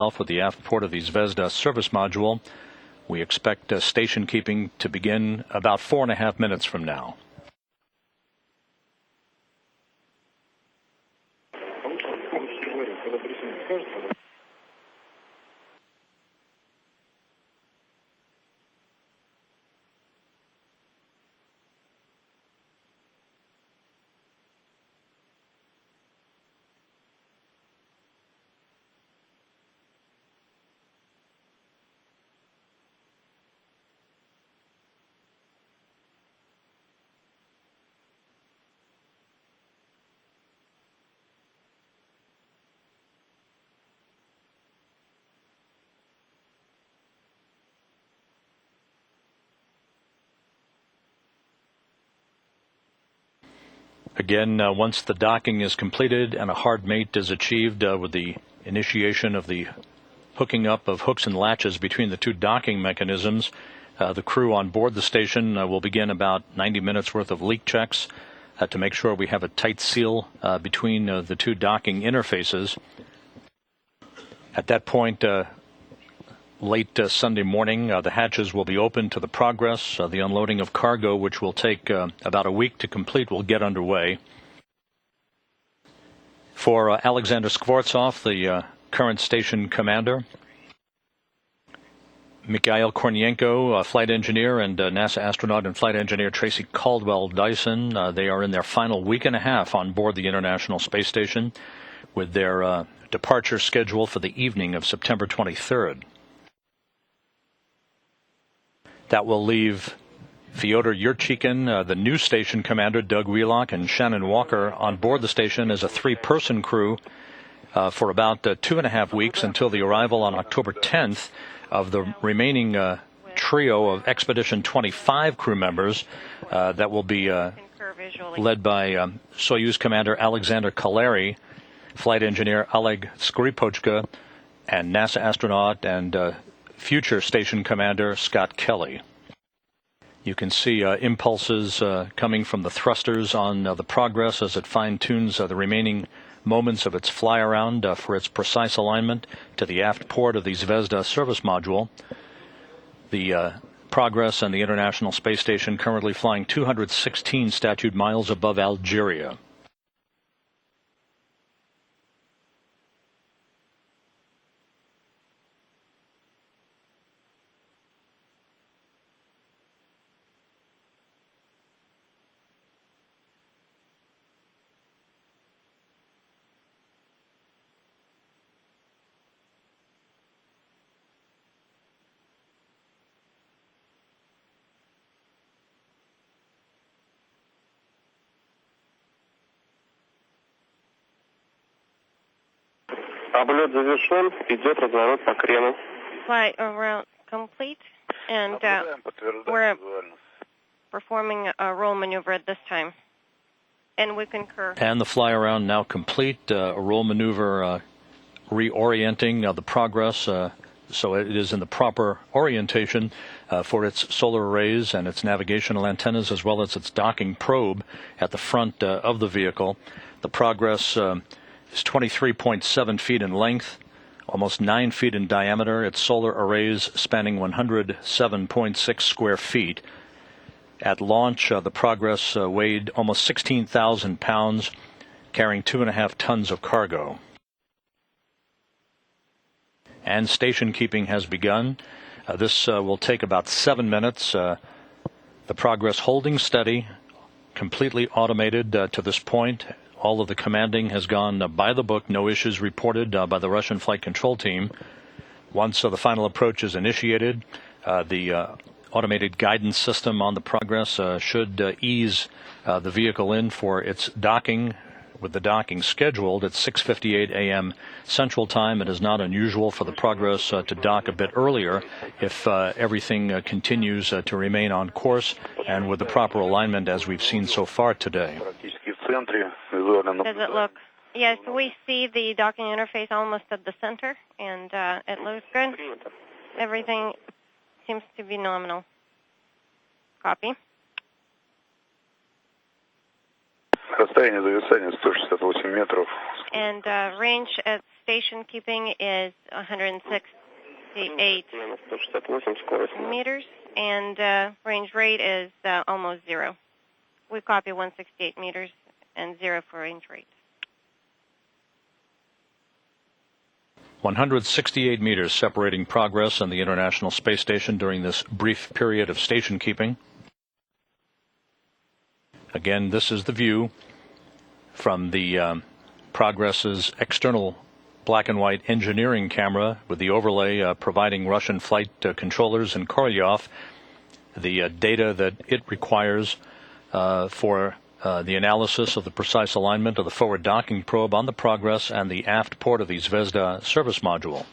with the aft port of the Zvezda service module. We expect station keeping to begin about 4.5 minutes from now. Again, once the docking is completed and a hard mate is achieved with the initiation of the hooking up of hooks and latches between the two docking mechanisms, the crew on board the station will begin about 90 minutes worth of leak checks to make sure we have a tight seal between the two docking interfaces. At that point, late Sunday morning, the hatches will be open to the Progress. The unloading of cargo, which will take about a week to complete, will get underway. For Alexander Skvortsov, the current station commander, Mikhail Kornienko, flight engineer, and NASA astronaut and flight engineer Tracy Caldwell Dyson, they are in their final week and a half on board the International Space Station, with their departure scheduled for the evening of September 23rd. That will leave Fyodor Yurchikhin, the new station commander, Doug Wheelock, and Shannon Walker on board the station as a three-person crew for about 2.5 weeks until the arrival on October 10th of the remaining trio of Expedition 25 crew members that will be led by Soyuz commander Alexander Kaleri, flight engineer Oleg Skripochka, and NASA astronaut and future station commander Scott Kelly. You can see impulses coming from the thrusters on the Progress as it fine-tunes the remaining moments of its fly-around for its precise alignment to the aft port of the Zvezda service module. The Progress and the International Space Station currently flying 216 statute miles above Algeria. Облет завершен, идет разворот по крену. Flight around complete, and we're performing a roll maneuver at this time. And we concur. And the fly around now complete, a roll maneuver reorienting the Progress so it is in the proper orientation for its solar arrays and its navigational antennas, as well as its docking probe at the front of the vehicle. The Progress is 23.7 feet in length, almost 9 feet in diameter. Its solar arrays spanning 107.6 square feet. At launch, the Progress weighed almost 16,000 pounds, carrying 2.5 tons of cargo. And station keeping has begun. This will take about 7 minutes. The Progress holding steady, completely automated to this point. All of the commanding has gone by the book. No issues reported by the Russian flight control team. Once the final approach is initiated, the automated guidance system on the Progress should ease the vehicle in for its docking, with the docking scheduled at 6:58 a.m. Central Time. It is not unusual for the Progress to dock a bit earlier if everything continues to remain on course and with the proper alignment as we've seen so far today. Does it look? Yes, we see the docking interface almost at the center, and it looks good. Everything seems to be nominal. Copy. Расстояние зависания 168 метров. And range at station keeping is 168 meters, and range rate is almost 0. We copy 168 meters and 0 for range rate. 168 meters separating Progress and the International Space Station during this brief period of station keeping. Again, this is the view from the Progress's external black and white engineering camera with the overlay providing Russian flight controllers in Korolyov the data that it requires for the analysis of the precise alignment of the forward docking probe on the Progress and the aft port of the Zvezda service module.